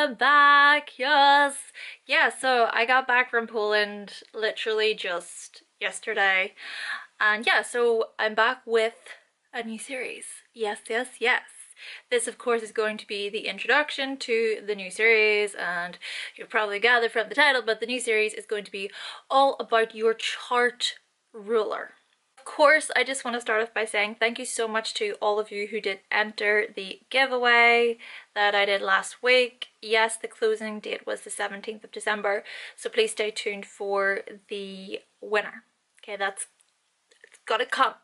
am back, yes! Yeah, so I got back from Poland literally just yesterday. And yeah, so I'm back with a new series. Yes, yes, yes. This, of course, is going to be the introduction to the new series, and you'll probably gather from the title, but the new series is going to be all about your chart ruler. Of course, I just want to start off by saying thank you so much to all of you who did enter the giveaway that I did last week. Yes, the closing date was the 17th of December, so please stay tuned for the winner. Okay, it's gotta come.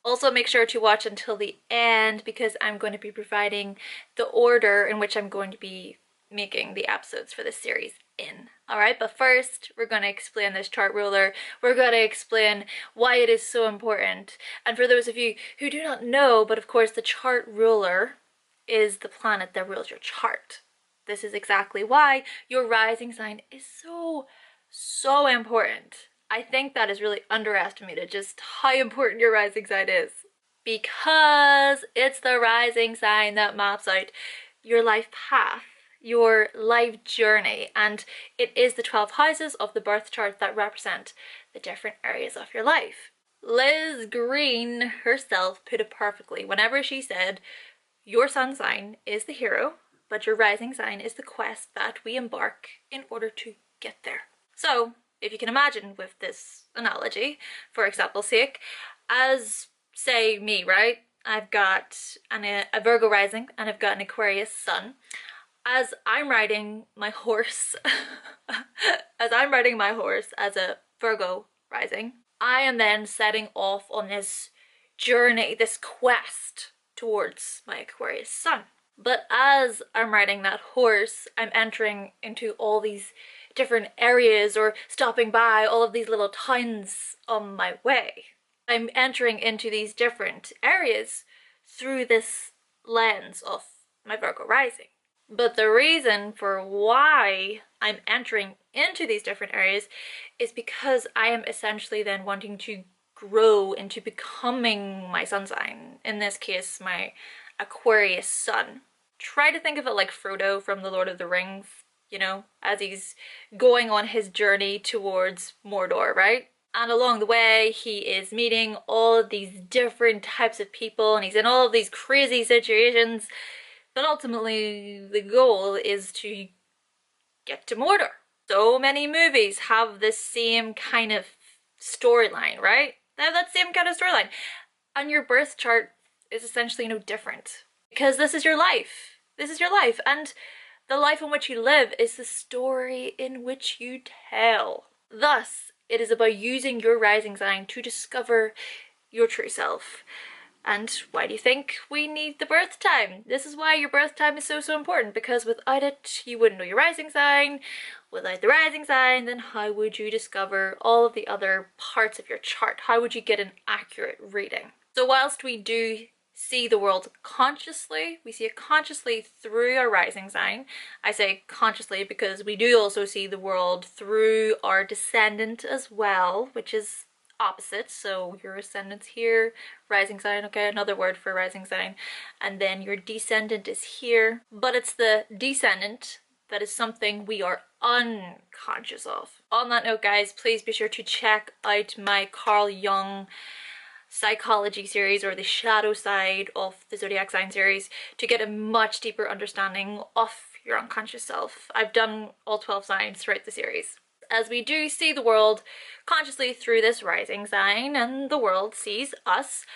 Also, make sure to watch until the end because I'm going to be providing the order in which I'm going to be making the episodes for this series in. Alright, but first we're going to explain this chart ruler. We're going to explain why it is so important. And for those of you who do not know, but of course the chart ruler is the planet that rules your chart. This is exactly why your rising sign is so important. I think that is really underestimated, just how important your rising sign is. Because it's the rising sign that maps out your life path, your life journey, and it is the 12 houses of the birth chart that represent the different areas of your life. Liz Green herself put it perfectly whenever she said, your sun sign is the hero, but your rising sign is the quest that we embark in order to get there. So, if you can imagine with this analogy, for example's sake, as, say, me, right? I've got a Virgo rising and I've got an Aquarius sun. As I'm riding my horse, as a Virgo rising, I am then setting off on this journey, this quest towards my Aquarius sun. But as I'm riding that horse, I'm entering into all these different areas or stopping by all of these little towns on my way. I'm entering into these different areas through this lens of my Virgo rising. But the reason for why I'm entering into these different areas is because I am essentially then wanting to grow into becoming my sun sign. In this case, my Aquarius sun. Try to think of it like Frodo from The Lord of the Rings, you know, as he's going on his journey towards Mordor, right? And along the way, he is meeting all of these different types of people and he's in all of these crazy situations. But ultimately, the goal is to get to Mordor. So many movies have this same kind of storyline, right? They have that same kind of storyline. And your birth chart is essentially no different. Because this is your life. This is your life. And the life in which you live is the story in which you tell. Thus, it is about using your rising sign to discover your true self. And why do you think we need the birth time? This is why your birth time is so important, because without it, you wouldn't know your rising sign. Without the rising sign, then how would you discover all of the other parts of your chart? How would you get an accurate reading? So whilst we do see the world consciously, we see it consciously through our rising sign. I say consciously because we do also see the world through our descendant as well, which is opposite. So your ascendant's here, rising sign, okay, another word for rising sign, and then your descendant is here. But it's the descendant that is something we are unconscious of. On that note, guys, please be sure to check out my Carl Jung psychology series, or the shadow side of the Zodiac sign series, to get a much deeper understanding of your unconscious self. I've done all 12 signs throughout the series. As we do see the world consciously through this rising sign, and the world sees us,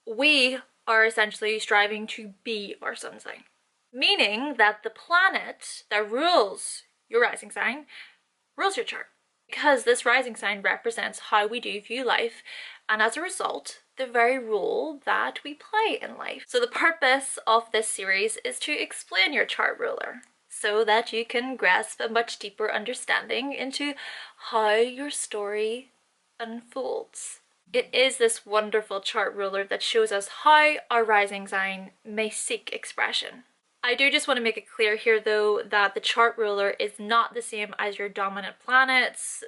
we are essentially striving to be our sun sign. Meaning that the planet that rules your rising sign rules your chart. Because this rising sign represents how we do view life, and as a result, the very role that we play in life. So the purpose of this series is to explain your chart ruler, so that you can grasp a much deeper understanding into how your story unfolds. It is this wonderful chart ruler that shows us how our rising sign may seek expression. I do just want to make it clear here though that the chart ruler is not the same as your dominant planets.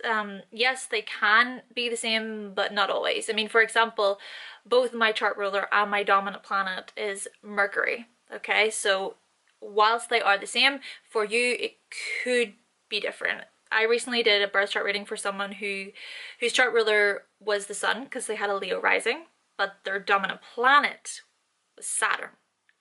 Yes, they can be the same, but not always. I mean, for example, both my chart ruler and my dominant planet is Mercury. Okay, so whilst they are the same, for you it could be different. I recently did a birth chart reading for someone whose chart ruler was the sun because they had a Leo rising, but their dominant planet was Saturn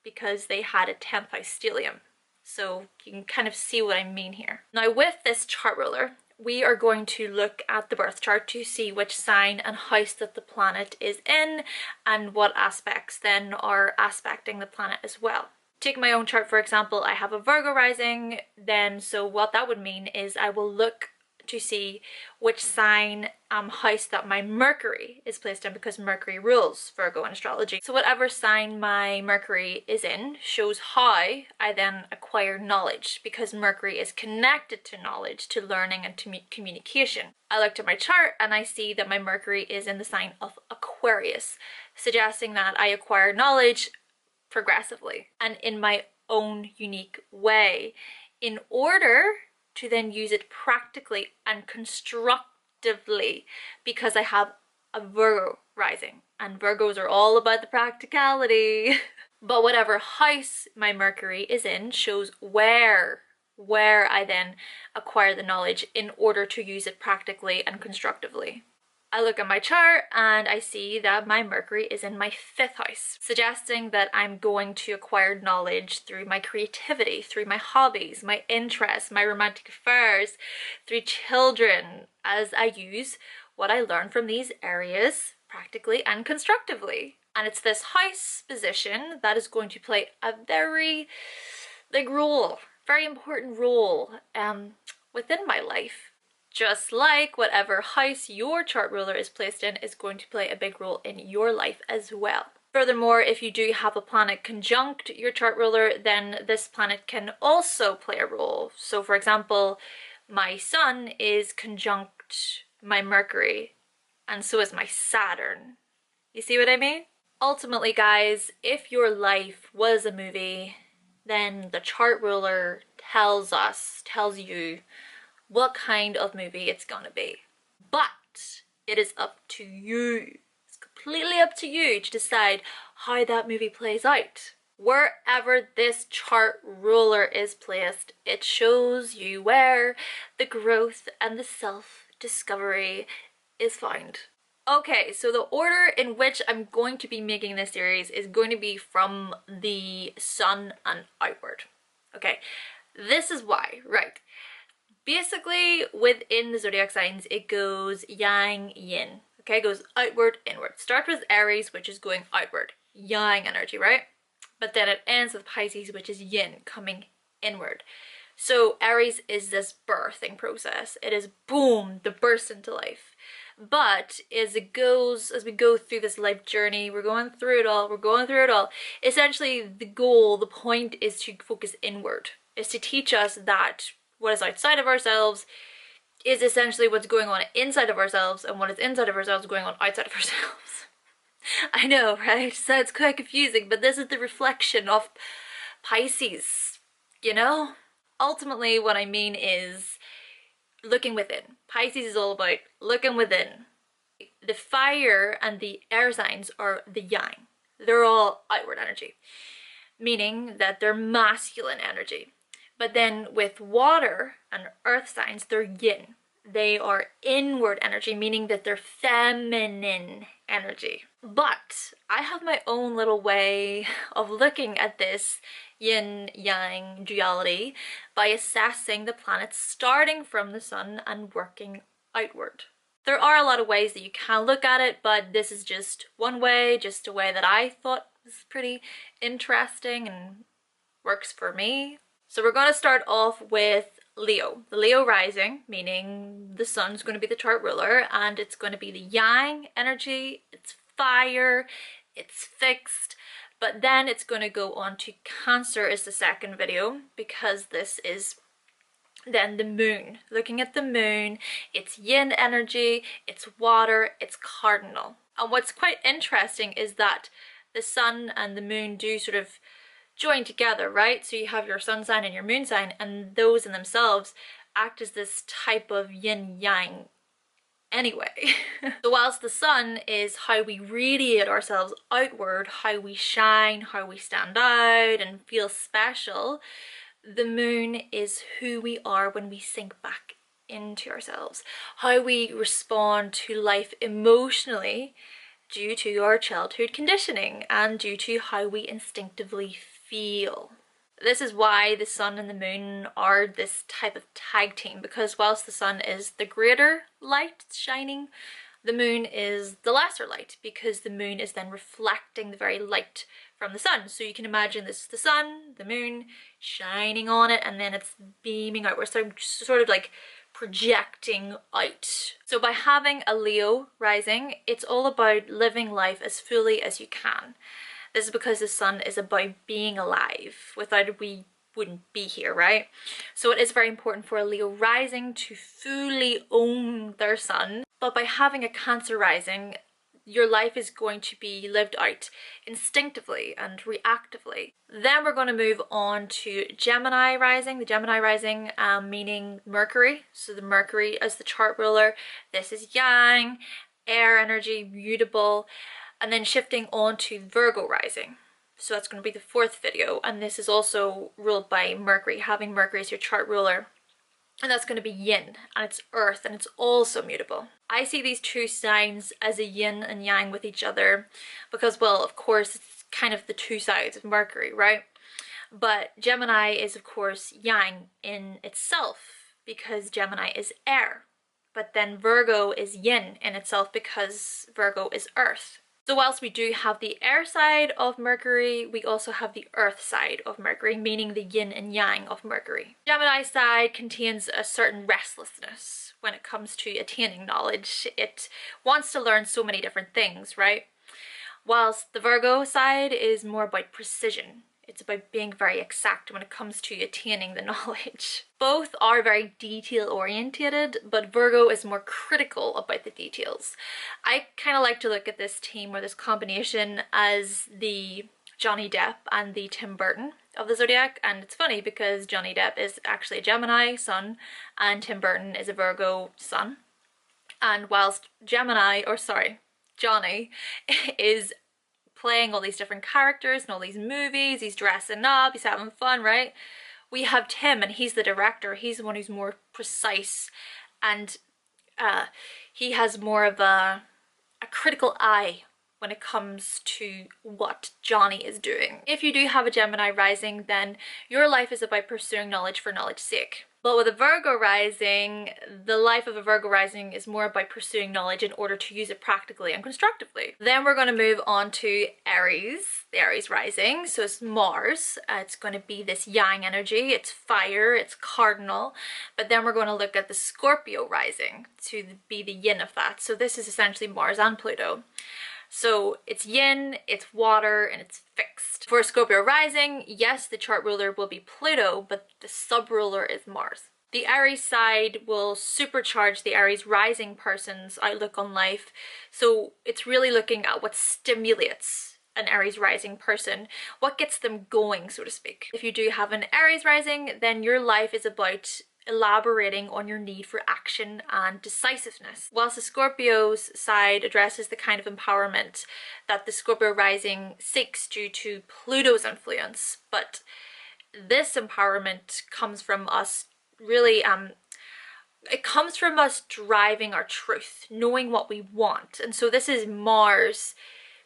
because they had a 10th house stellium. So you can kind of see what I mean here. Now with this chart ruler, we are going to look at the birth chart to see which sign and house that the planet is in and what aspects then are aspecting the planet as well. Take my own chart, for example, I have a Virgo rising, then so what that would mean is I will look to see which sign house that my Mercury is placed in, because Mercury rules Virgo in astrology. So whatever sign my Mercury is in shows how I then acquire knowledge, because Mercury is connected to knowledge, to learning and to communication. I looked at my chart and I see that my Mercury is in the sign of Aquarius, suggesting that I acquire knowledge progressively and in my own unique way in order to then use it practically and constructively, because I have a Virgo rising and Virgos are all about the practicality. But whatever house my Mercury is in shows where I then acquire the knowledge in order to use it practically and constructively. I look at my chart and I see that my Mercury is in my 5th house, suggesting that I'm going to acquire knowledge through my creativity, through my hobbies, my interests, my romantic affairs, through children, as I use what I learn from these areas practically and constructively. And it's this house position that is going to play a very big role, very important role within my life. Just like whatever house your chart ruler is placed in is going to play a big role in your life as well. Furthermore, if you do have a planet conjunct your chart ruler, then this planet can also play a role. So for example, my sun is conjunct my Mercury, and so is my Saturn. You see what I mean? Ultimately, guys, if your life was a movie, then the chart ruler tells you what kind of movie it's gonna be. But it is up to you. It's completely up to you to decide how that movie plays out. Wherever this chart ruler is placed, it shows you where the growth and the self-discovery is found. Okay, so the order in which I'm going to be making this series is going to be from the sun and outward. Okay, this is why, right? Basically, within the zodiac signs, it goes yang, yin. Okay, it goes outward, inward. Start with Aries, which is going outward, yang energy, right? But then it ends with Pisces, which is yin, coming inward. So Aries is this birthing process. It is boom, the burst into life. But as we go through this life journey, we're going through it all. Essentially, the goal, the point is to focus inward, is to teach us that what is outside of ourselves is essentially what's going on inside of ourselves, and what is inside of ourselves is going on outside of ourselves. I know, right? So it's quite confusing, but this is the reflection of Pisces, you know? Ultimately, what I mean is looking within. Pisces is all about looking within. The fire and the air signs are the yang. They're all outward energy, meaning that they're masculine energy. But then with water and earth signs, they're yin. They are inward energy, meaning that they're feminine energy. But I have my own little way of looking at this yin-yang duality by assessing the planets starting from the sun and working outward. There are a lot of ways that you can look at it, but this is just one way, just a way that I thought was pretty interesting and works for me. So we're going to start off with Leo. The Leo rising, meaning the sun's going to be the chart ruler, and it's going to be the yang energy. It's fire, it's fixed, but then it's going to go on to Cancer as the second video, because this is then the moon. Looking at the moon, it's yin energy, it's water, it's cardinal. And what's quite interesting is that the sun and the moon do sort of join together, right? So you have your sun sign and your moon sign, and those in themselves act as this type of yin-yang anyway. So whilst the sun is how we radiate ourselves outward, how we shine, how we stand out and feel special, the moon is who we are when we sink back into ourselves, how we respond to life emotionally due to our childhood conditioning and due to how we instinctively feel. This is why the sun and the moon are this type of tag team, because whilst the sun is the greater light shining, the moon is the lesser light, because the moon is then reflecting the very light from the sun. So you can imagine this is the sun, the moon shining on it, and then it's beaming out. We're sort of like projecting out. So by having a Leo rising, it's all about living life as fully as you can. This is because the sun is about being alive. Without it, we wouldn't be here, right? So it is very important for a Leo rising to fully own their sun. But by having a Cancer rising, your life is going to be lived out instinctively and reactively. Then we're going to move on to Gemini rising. The Gemini rising meaning Mercury. So the Mercury as the chart ruler. This is yang, air energy, mutable. And then shifting on to Virgo rising. So that's going to be the fourth video. And this is also ruled by Mercury, having Mercury as your chart ruler. And that's going to be yin, and it's earth, and it's also mutable. I see these two signs as a yin and yang with each other because, well, of course, it's kind of the two sides of Mercury, right? But Gemini is, of course, yang in itself because Gemini is air. But then Virgo is yin in itself because Virgo is earth. So whilst we do have the air side of Mercury, we also have the earth side of Mercury, meaning the yin and yang of Mercury. Gemini side contains a certain restlessness when it comes to attaining knowledge. It wants to learn so many different things, right? Whilst the Virgo side is more about precision. It's about being very exact when it comes to attaining the knowledge. Both are very detail oriented, but Virgo is more critical about the details. I kind of like to look at this team or this combination as the Johnny Depp and the Tim Burton of the Zodiac. And it's funny because Johnny Depp is actually a Gemini sun and Tim Burton is a Virgo sun. And whilst Johnny is playing all these different characters in all these movies, he's dressing up, he's having fun, right? We have Tim, and he's the director. He's the one who's more precise, and he has more of a critical eye when it comes to what Johnny is doing. If you do have a Gemini rising, then your life is about pursuing knowledge for knowledge's sake. But with a Virgo rising, the life of a Virgo rising is more about pursuing knowledge in order to use it practically and constructively. Then we're going to move on to Aries, the Aries rising. So it's Mars. It's going to be this yang energy. It's fire, it's cardinal. But then we're going to look at the Scorpio rising to be the yin of that. So this is essentially Mars and Pluto. So it's yin, it's water, and it's fixed. For Scorpio rising, yes, the chart ruler will be Pluto, but the sub-ruler is Mars. The Aries side will supercharge the Aries rising person's outlook on life. So it's really looking at what stimulates an Aries rising person, what gets them going, so to speak. If you do have an Aries rising, then your life is about elaborating on your need for action and decisiveness. Whilst the Scorpio's side addresses the kind of empowerment that the Scorpio rising seeks due to Pluto's influence, but this empowerment comes from us really, it comes from us driving our truth, knowing what we want. And so this is Mars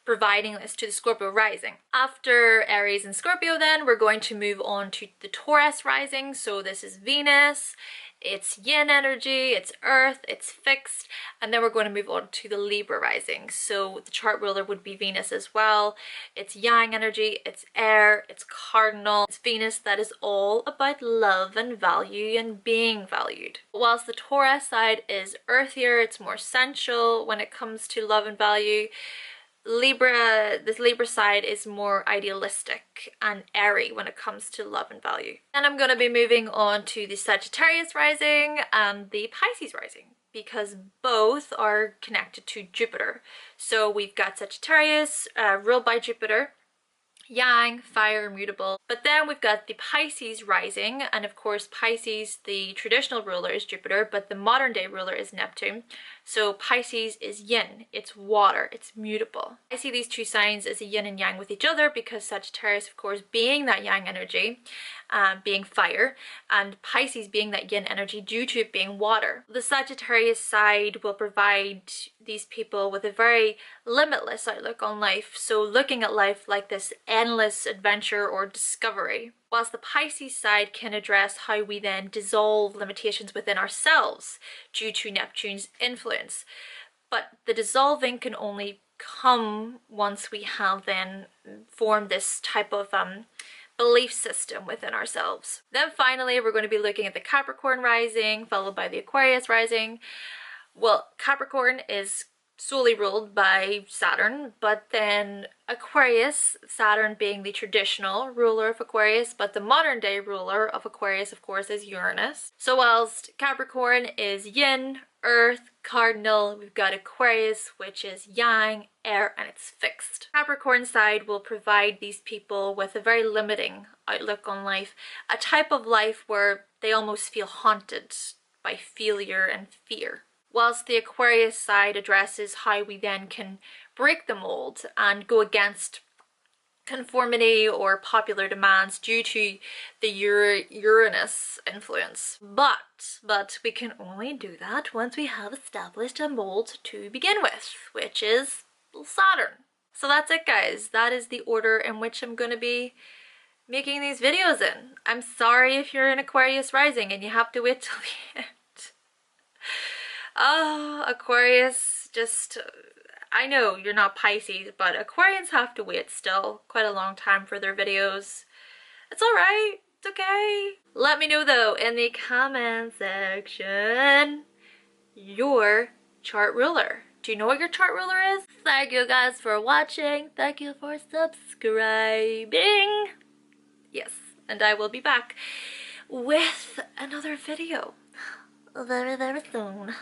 providing this to the Scorpio rising. After Aries and Scorpio, then we're going to move on to the Taurus rising. So this is Venus, it's yin energy, it's earth, it's fixed, and then we're going to move on to the Libra rising. So the chart ruler would be Venus as well. It's yang energy, it's air, it's cardinal, it's Venus. That is all about love and value and being valued. Whilst the Taurus side is earthier, it's more sensual when it comes to love and value. This Libra side is more idealistic and airy when it comes to love and value. And I'm going to be moving on to the Sagittarius rising and the Pisces rising because both are connected to Jupiter. So we've got Sagittarius ruled by Jupiter, Yang, fire, mutable. But then we've got the Pisces rising, and of course Pisces, the traditional ruler is Jupiter, but the modern day ruler is Neptune. So Pisces is yin, it's water, it's mutable. I see these two signs as a yin and yang with each other because Sagittarius, of course, being that yang energy, being fire, and Pisces being that yin energy due to it being water. The Sagittarius side will provide these people with a very limitless outlook on life, so looking at life like this endless adventure or discovery. Whilst the Pisces side can address how we then dissolve limitations within ourselves due to Neptune's influence. But the dissolving can only come once we have then formed this type of belief system within ourselves. Then finally, we're going to be looking at the Capricorn rising, followed by the Aquarius rising. Well, Capricorn is solely ruled by Saturn, but then Aquarius, Saturn being the traditional ruler of Aquarius, but the modern day ruler of Aquarius, of course, is Uranus. So whilst Capricorn is yin, earth, cardinal, we've got Aquarius, which is yang, air, and it's fixed. Capricorn side will provide these people with a very limiting outlook on life, a type of life where they almost feel haunted by failure and fear. Whilst the Aquarius side addresses how we then can break the mold and go against conformity or popular demands due to the Uranus influence. But we can only do that once we have established a mold to begin with, which is Saturn. So that's it, guys. That is the order in which I'm going to be making these videos in. I'm sorry if you're an Aquarius rising and you have to wait till the end. Oh, Aquarius, just, I know you're not Pisces, but Aquarians have to wait still quite a long time for their videos. It's alright, it's okay. Let me know though in the comment section your chart ruler. Do you know what your chart ruler is? Thank you guys for watching. Thank you for subscribing. Yes, and I will be back with another video very, very soon.